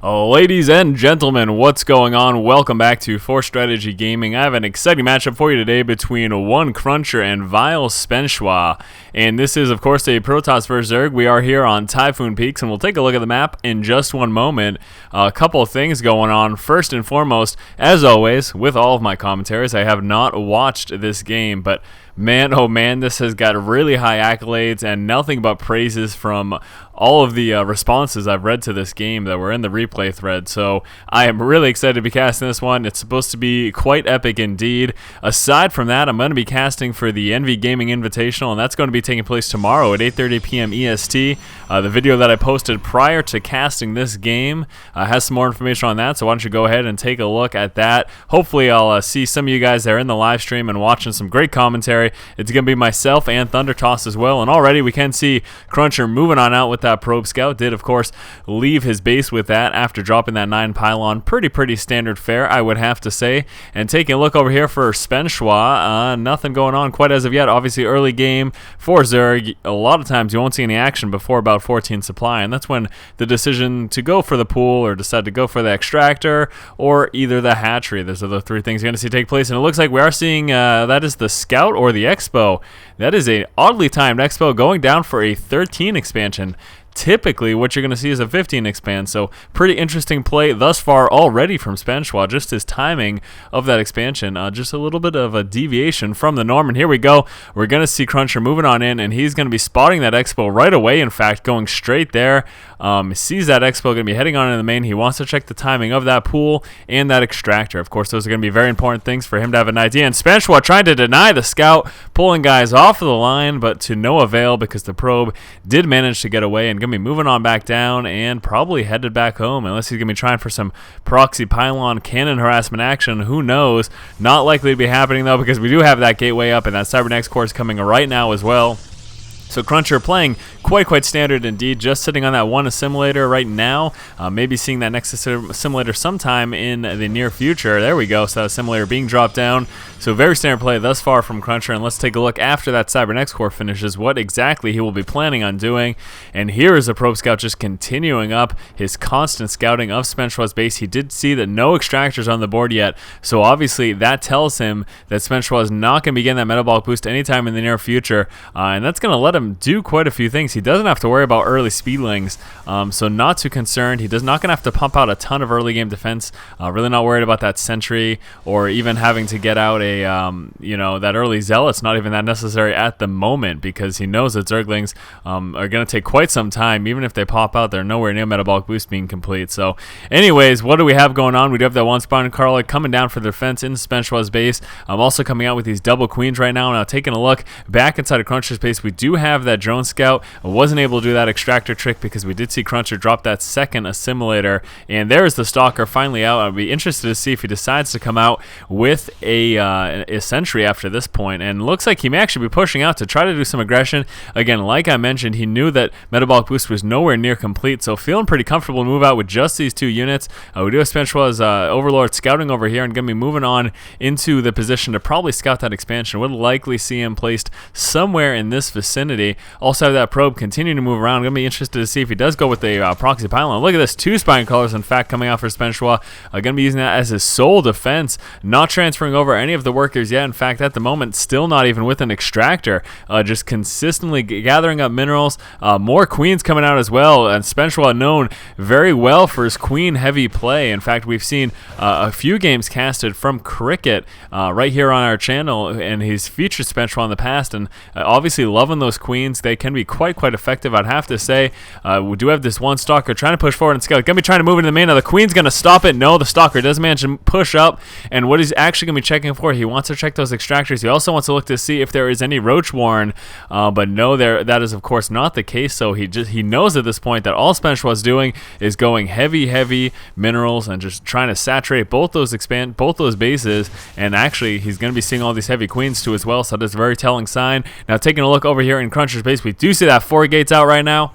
Ladies and gentlemen, what's going on? Welcome back to For Strategy Gaming. I have an exciting matchup for you today between one CrunCher and Vile Spanshwa. And this is, of course, a Protoss vs. Zerg. We are here on Typhoon Peaks, and we'll take a look at the map in just one moment. A couple of things going on. First and foremost, as always, with all of my commentaries, I have not watched this game, but man, oh man, this has got really high accolades and nothing but praises from all of the responses I've read to this game that were in the replay thread. So I am really excited to be casting this one. It's supposed to be quite epic indeed. Aside from that, I'm going to be casting for the Envy Gaming Invitational, and that's going to be taking place tomorrow at 8:30 p.m. EST. The video that I posted prior to casting this game has some more information on that, so why don't you go ahead and take a look at that. Hopefully I'll see some of you guys there in the live stream and watching some great commentary. It's going to be myself and Thundertoss as well, and already we can see CrunCher moving on out with that probe scout. Did, of course, leave his base with that after dropping that 9 pylon. Pretty standard fare, I would have to say. And taking a look over here for Spanshwa, nothing going on quite as of yet. Obviously, early game for Zerg. A lot of times you won't see any action before about 14 supply, and that's when the decision to go for the pool or decide to go for the extractor or either the hatchery. Those are the three things you're going to see take place, and it looks like we are seeing that is the scout or the expo. That is a oddly timed expo going down for a 13 expansion. Typically, what you're going to see is a 15 expand, so pretty interesting play thus far already from Spanshwa. Just his timing of that expansion, just a little bit of a deviation from the norm. And here we go. We're going to see CrunCher moving on in, and he's going to be spotting that expo right away. In fact, going straight there. Sees that expo going to be heading on in the main. He wants to check the timing of that pool and that extractor. Of course, those are going to be very important things for him to have an idea. And Spanshwa trying to deny the scout, pulling guys off of the line, but to no avail because the probe did manage to get away and going to be moving on back down and probably headed back home unless he's going to be trying for some proxy pylon cannon harassment action. Who knows? Not likely to be happening though, because we do have that gateway up and that Cybernetics course coming right now as well. So CrunCher playing quite standard indeed, just sitting on that one assimilator right now. Maybe seeing that next assimilator sometime in the near future. There we go, so that assimilator being dropped down. So very standard play thus far from CrunCher, and let's take a look after that Cybernetics core finishes what exactly he will be planning on doing. And here is the probe scout just continuing up his constant scouting of Spanshwa's base. He did see that no extractors on the board yet, so obviously that tells him that Spanshwa is not going to be getting that metabolic boost anytime in the near future, and that's going to let him do quite a few things. He doesn't have to worry about early speedlings, so not too concerned. He does not going to have to pump out a ton of early game defense. Really not worried about that sentry or even having to get out a that early zealot's not even that necessary at the moment, because he knows that Zerglings are going to take quite some time. Even if they pop out, they're nowhere near metabolic boost being complete. So anyways, what do we have going on? We do have that one spawn crawler coming down for the defense in Spanshwa's base. I'm also coming out with these double queens right now. Now taking a look back inside of CrunCher's base, we do have that drone scout. I wasn't able to do that extractor trick because we did see CrunCher drop that second assimilator, and there's the stalker finally out. I'd be interested to see if he decides to come out with a sentry after this point, and looks like he may actually be pushing out to try to do some aggression. Again, like I mentioned, he knew that metabolic boost was nowhere near complete, so feeling pretty comfortable to move out with just these two units. We do have Spanshwa's Overlord scouting over here and going to be moving on into the position to probably scout that expansion. Would likely see him placed somewhere in this vicinity. Also have that probe continuing to move around. Going to be interested to see if he does go with a proxy pylon. Look at this, 2 spine colors in fact coming out for Spanshwa. Going to be using that as his sole defense, not transferring over any of the workers yet. In fact, at the moment, still not even with an extractor, just consistently gathering up minerals. More queens coming out as well, and Spanshwa known very well for his queen heavy play. In fact, we've seen a few games casted from Cricket right here on our channel, and he's featured Spanshwa in the past, and obviously loving those queens. They can be quite effective, I'd have to say. We do have this one stalker trying to push forward and scout. Gonna be trying to move into the main. Now the queen's gonna stop it. No, the stalker does manage to push up, and what he's actually gonna be checking for, he wants to check those extractors. He also wants to look to see if there is any roach warren, but no, that is of course not the case. So he knows at this point that all Spanshwa is doing is going heavy minerals and just trying to saturate both those bases. And actually, he's going to be seeing all these heavy queens too as well. So that's a very telling sign. Now taking a look over here in CrunCher's base, we do see that 4 gates out right now.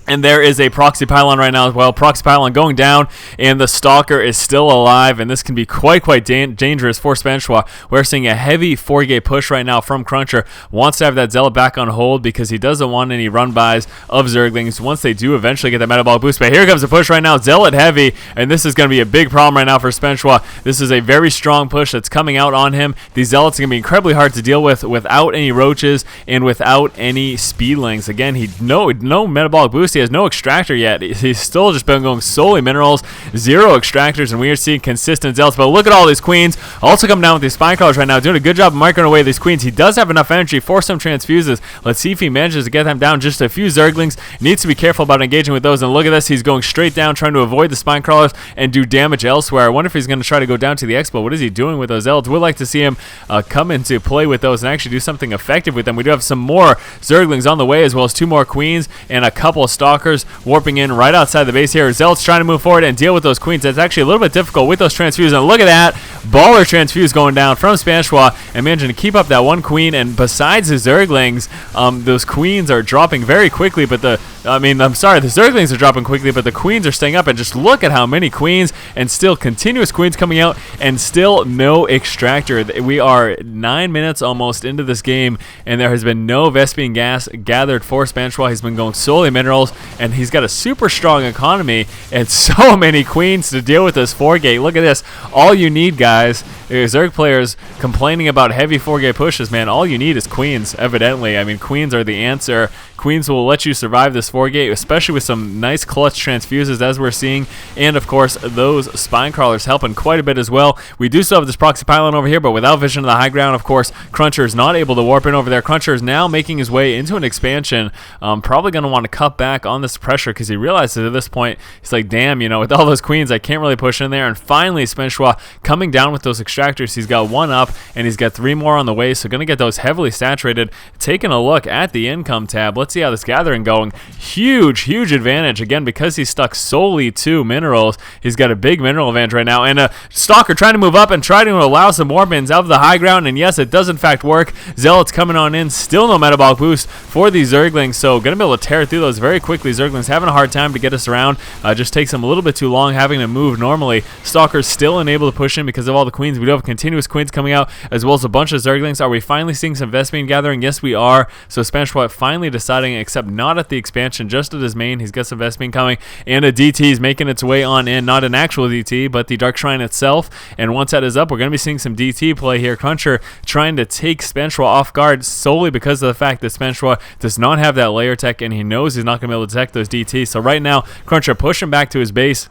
And there is a proxy pylon right now as well. Proxy pylon going down, and the Stalker is still alive, and this can be quite dangerous for Spanshwa. We're seeing a heavy 4-gate push right now from CrunCher. Wants to have that Zealot back on hold because he doesn't want any run-bys of Zerglings once they do eventually get that metabolic boost. But here comes the push right now. Zealot heavy, and this is going to be a big problem right now for Spanshwa. This is a very strong push that's coming out on him. These Zealots are going to be incredibly hard to deal with without any roaches and without any speedlings. Again, no metabolic boost. He has no extractor yet. He's still just been going solely minerals, 0 extractors, and we are seeing consistent Zealots. But look at all these queens. Also coming down with these spine crawlers right now, doing a good job of microing away these queens. He does have enough energy for some transfuses. Let's see if he manages to get them down. Just a few Zerglings. Needs to be careful about engaging with those. And look at this. He's going straight down, trying to avoid the spine crawlers and do damage elsewhere. I wonder if he's going to try to go down to the Expo. What is he doing with those Zealots? We'd like to see him come into play with those and actually do something effective with them. We do have some more Zerglings on the way, as well as 2 more queens and a couple of Stalkers warping in right outside the base here. Zealot's trying to move forward and deal with those queens. That's actually a little bit difficult with those transfuses. And look at that. Baller transfuse going down from Spanshwa and managing to keep up that 1 queen. And besides the Zerglings, those queens are dropping very quickly, but the Zerglings are dropping quickly, but the queens are staying up. And just look at how many queens, and still continuous queens coming out, and still no extractor. We are 9 minutes almost into this game, and there has been no Vespian gas gathered for Spanshwa. He's been going solely minerals, and he's got a super strong economy and so many queens to deal with this 4-gate. Look at this. All you need, guys, Zerg players complaining about heavy 4-gate pushes, man, all you need is queens, evidently. I mean, queens are the answer. Queens will let you survive this 4-gate, especially with some nice clutch transfuses, as we're seeing. And, of course, those spine crawlers helping quite a bit as well. We do still have this proxy pylon over here, but without vision of the high ground, of course, CrunCher is not able to warp in over there. CrunCher is now making his way into an expansion. Probably going to want to cut back on this pressure because he realizes at this point, he's like, damn, you know, with all those queens, I can't really push in there. And finally, Spanshwa coming down with those extractors. He's got 1 up, and he's got 3 more on the way, so going to get those heavily saturated. Taking a look at the income tab, let's see how this gathering going. Huge advantage, again, because he's stuck solely to minerals. He's got a big mineral advantage right now, and a Stalker trying to move up and trying to allow some warp-ins of the high ground, and yes, it does in fact work. Zealots coming on in, still no metabolic boost for these Zerglings, so going to be able to tear through those very quickly. Zerglings having a hard time to get us around, just takes them a little bit too long having to move normally. Stalker's still unable to push in because of all the queens. We do have continuous queens coming out, as well as a bunch of Zerglings. Are we finally seeing some Vespian gathering? Yes, we are. So Spanshwa finally deciding, except not at the expansion, just at his main. He's got some Vespian coming, and a DT is making its way on in. Not an actual DT, but the Dark Shrine itself. And once that is up, we're going to be seeing some DT play here. CrunCher trying to take Spanshwa off guard solely because of the fact that Spanshwa does not have that layer tech, and he knows he's not going to be able to detect those DTs. So right now, CrunCher pushing back to his base.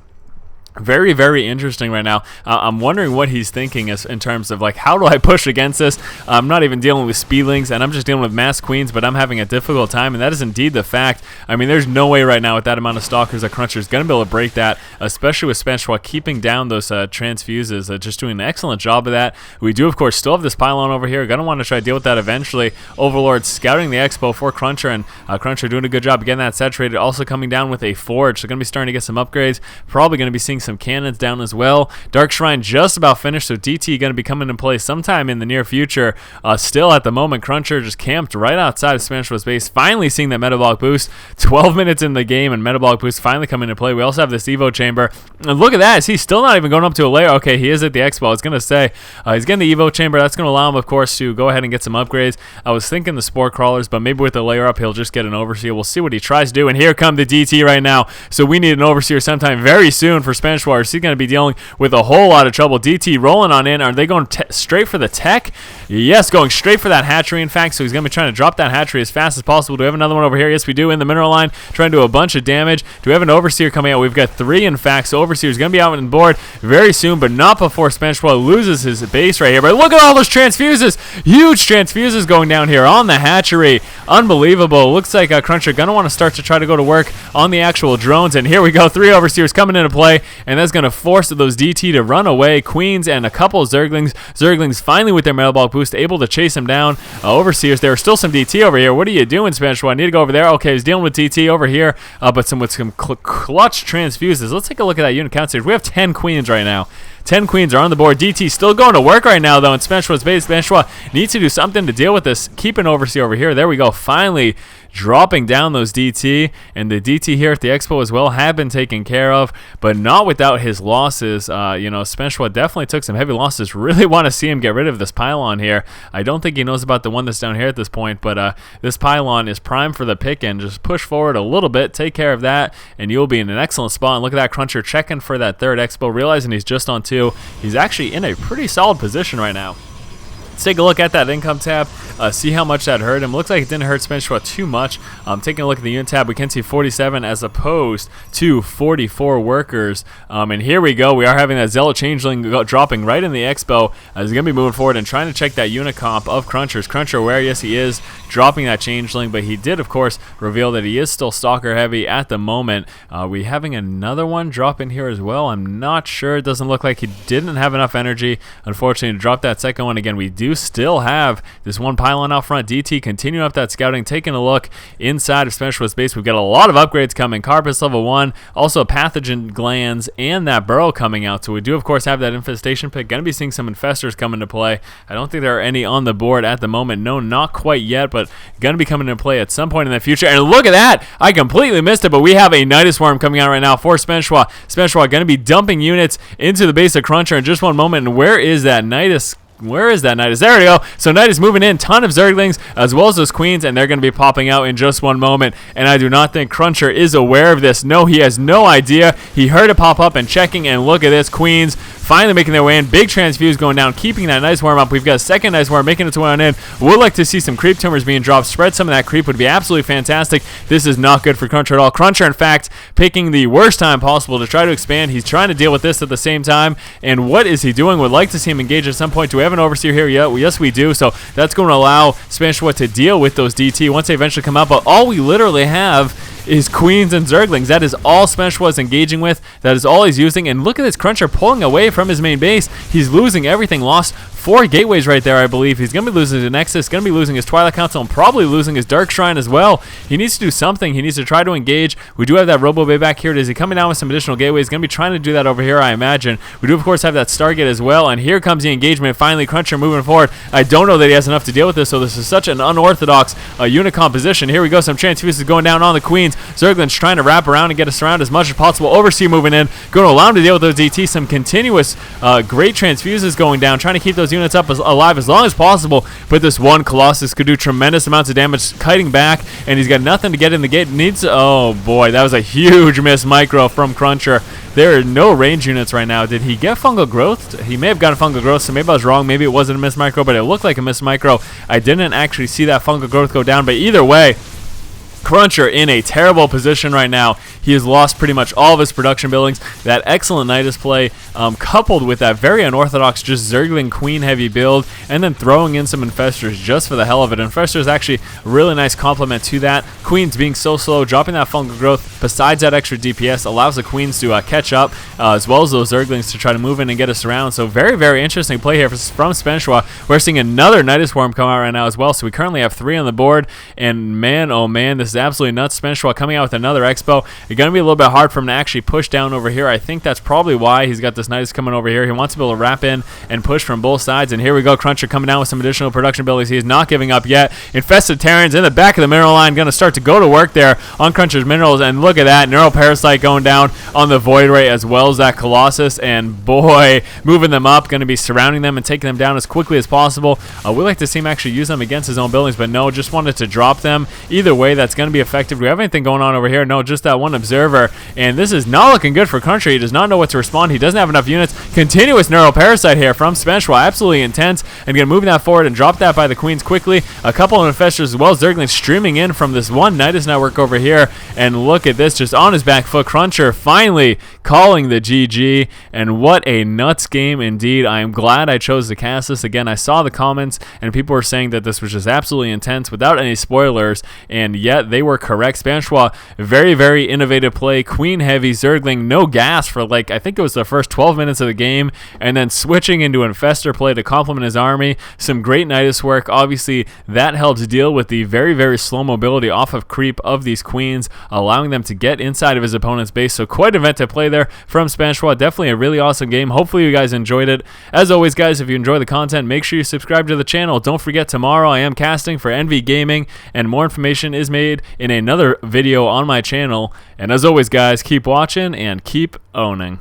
Very interesting right now. I'm wondering what he's thinking in terms of, like, how do I push against this? I'm not even dealing with speedlings, and I'm just dealing with mass queens, but I'm having a difficult time, and that is indeed the fact. I mean, there's no way right now with that amount of Stalkers that CrunCher is going to be able to break that, especially with Spanshwa keeping down those transfuses, just doing an excellent job of that. We do, of course, still have this pylon over here. Going to want to try to deal with that eventually. Overlord scouting the Expo for CrunCher, and CrunCher doing a good job of getting that saturated. Also coming down with a Forge, so going to be starting to get some upgrades. Probably going to be seeing some cannons down as well. Dark Shrine just about finished, so DT going to be coming into play sometime in the near future. Still at the moment, CrunCher just camped right outside of Spanshwa's base, finally seeing that metabolic boost. 12 minutes in the game, and metabolic boost finally coming into play. We also have this Evo chamber, and look at that, is he still not even going up to a layer? Okay, he is at the Expo. I was going to say, he's getting the Evo chamber. That's going to allow him, of course, to go ahead and get some upgrades. I was thinking the Spore Crawlers, but maybe with the layer up, he'll just get an Overseer. We'll see what he tries to do, and here come the DT right now. So we need an Overseer sometime very soon for Spanshwa, or is he going to be dealing with a whole lot of trouble? DT rolling on in. Are they going straight for the tech? Yes, going straight for that hatchery, in fact, so he's going to be trying to drop that hatchery as fast as possible. Do we have another one over here? Yes, we do, in the mineral line, trying to do a bunch of damage. Do we have an Overseer coming out? We've got 3, in fact, so Overseer is going to be out on board very soon, but not before Spanshwa loses his base right here. But look at all those transfuses! Huge transfuses going down here on the hatchery. Unbelievable. Looks like CrunCher going to want to start to try to go to work on the actual drones, and here we go. 3 Overseers coming into play, and that's going to force those DT to run away. Queens and a couple of Zerglings. Zerglings finally with their metabolic boost able to chase him down. Overseers, there are still some DT over here. What are you doing, Spanshwa? I need to go over there. Okay, he's dealing with DT over here, but with some clutch transfuses. Let's take a look at that unit count stage. We have 10 queens right now. 10 queens are on the board. DT still going to work right now, though, in Spanshwa's base. Spanshwa needs to do something to deal with this. Keep an overseer over here. There we go. Finally dropping down those DT, and the DT here at the Expo as well have been taken care of, but not without his losses. Spanshwa definitely took some heavy losses. Really want to see him get rid of this pylon here. I don't think he knows about the one that's down here at this point, but this pylon is prime for the pick, and just push forward a little bit, take care of that, and you'll be in an excellent spot. And look at that, CrunCher checking for that third Expo, realizing he's just on 2. He's actually in a pretty solid position right now. Let's take a look at that income tab, see how much that hurt him. Looks like it didn't hurt Spanshwa too much. Taking a look at the unit tab, we can see 47 as opposed to 44 workers. And here we go. We are having that Zealot Changeling dropping right in the Expo. He's going to be moving forward and trying to check that unit comp of CrunCher's. CrunCher aware, yes, he is dropping that Changeling, but he did, of course, reveal that he is still Stalker heavy at the moment. We having another one drop in here as well. I'm not sure. It doesn't look like he didn't have enough energy, unfortunately, to drop that second one. Again, we do still have this one pylon out front. DT continuing up that scouting, taking a look inside of Spanshwa's base. We've got a lot of upgrades coming. Carpus level 1, also pathogen glands, and that burrow coming out. So we do, of course, have that infestation pick. Going to be seeing some infestors come into play. I don't think there are any on the board at the moment. No, not quite yet, but going to be coming into play at some point in the future. And look at that! I completely missed it, but we have a Nidus worm coming out right now for Spanshwa. Spanshwa going to be dumping units into the base of CrunCher in just one moment. And where is that Nidus? Where is that Nidus? There we go. So Nidus moving in. Ton of Zerglings as well as those queens, and they're going to be popping out in just one moment. And I do not think CrunCher is aware of this. No, he has no idea. He heard it pop up and checking, and look at this. Queens finally making their way in. Big transfuse going down, keeping that nice worm up. We've got a second nice worm making its way on in. Would like to see some creep tumors being dropped. Spread some of that creep would be absolutely fantastic. This is not good for CrunCher at all. CrunCher, in fact, picking the worst time possible to try to expand. He's trying to deal with this at the same time. And what is he doing? Would like to see him engage at some point. Do we have an overseer here yet? Well, yes, we do. So that's going to allow Spanshwa to deal with those DT once they eventually come out. But all we literally have is queens and Zerglings. That is all Spanshwa is engaging with. That is all he's using. And look at this, CrunCher pulling away from his main base. He's losing everything. Lost 4 gateways right there, I believe. He's going to be losing his Nexus, going to be losing his Twilight Council, and probably losing his Dark Shrine as well. He needs to do something. He needs to try to engage. We do have that Robo Bay back here. Is he coming down with some additional gateways? Going to be trying to do that over here, I imagine. We do, of course, have that Stargate as well. And here comes the engagement. Finally, CrunCher moving forward. I don't know that he has enough to deal with this, so this is such an unorthodox unit composition. Here we go. Some transfuses going down on the queens. Zergling's trying to wrap around and get us around as much as possible. Overseer moving in. Going to allow him to deal with those DT. Some continuous great transfuses going down. Trying to keep those units up alive as long as possible. But this one Colossus could do tremendous amounts of damage, kiting back, and he's got nothing to get in the gate. Needs. Oh boy, that was a huge miss micro from CrunCher. There are no range units right now. Did he get fungal growth? He may have gotten fungal growth, so maybe I was wrong. Maybe it wasn't a miss micro, but it looked like a miss micro. I didn't actually see that fungal growth go down, but either way, CrunCher in a terrible position right now. He has lost pretty much all of his production buildings. That excellent Nidus play, coupled with that very unorthodox just Zergling Queen heavy build, and then throwing in some Infestors just for the hell of it. Infestors actually a really nice complement to that. Queens being so slow, dropping that fungal growth, besides that extra DPS, allows the Queens to catch up, as well as those Zerglings to try to move in and get us around. So very, very interesting play here from Spanshwa. We're seeing another Nidus Worm come out right now as well, so we currently have 3 on the board, and man, oh man, this is absolutely nuts. Spanshwa coming out with another Expo. It's going to be a little bit hard for him to actually push down over here. I think that's probably why he's got this Nidus coming over here. He wants to be able to wrap in and push from both sides, and here we go. CrunCher coming down with some additional production abilities. He is not giving up yet. Infested Terrans in the back of the mineral line, going to start to go to work there on CrunCher's minerals, and look at that. Neural Parasite going down on the Void Ray as well as that Colossus, and boy, moving them up, going to be surrounding them and taking them down as quickly as possible. We'd like to see him actually use them against his own buildings, but no, just wanted to drop them. Either way, that's going to be effective. Do we have anything going on over here? No, just that one observer, and this is not looking good for CrunCher. He does not know what to respond. He doesn't have enough units. Continuous Neural Parasite here from Spanshwa, absolutely intense, and going to move that forward and drop that by the Queens quickly. A couple of Infestors as well as Zerglings streaming in from this one Nidus network over here, and look at this, just on his back foot. CrunCher finally calling the GG, and what a nuts game indeed. I am glad I chose to cast this. Again, I saw the comments, and people were saying that this was just absolutely intense without any spoilers, and yet they were correct. Spanshwa, very, very innovative play. Queen heavy, Zergling, no gas for like, I think it was the first 12 minutes of the game, and then switching into Infestor play to complement his army. Some great Nidus work. Obviously, that helps deal with the very, very slow mobility off of creep of these queens, allowing them to get inside of his opponent's base. So quite inventive play there from Spanshwa. Definitely a really awesome game. Hopefully you guys enjoyed it. As always, guys, if you enjoy the content, make sure you subscribe to the channel. Don't forget, tomorrow I am casting for NV Gaming, and more information is made in another video on my channel. And as always, guys, keep watching and keep owning.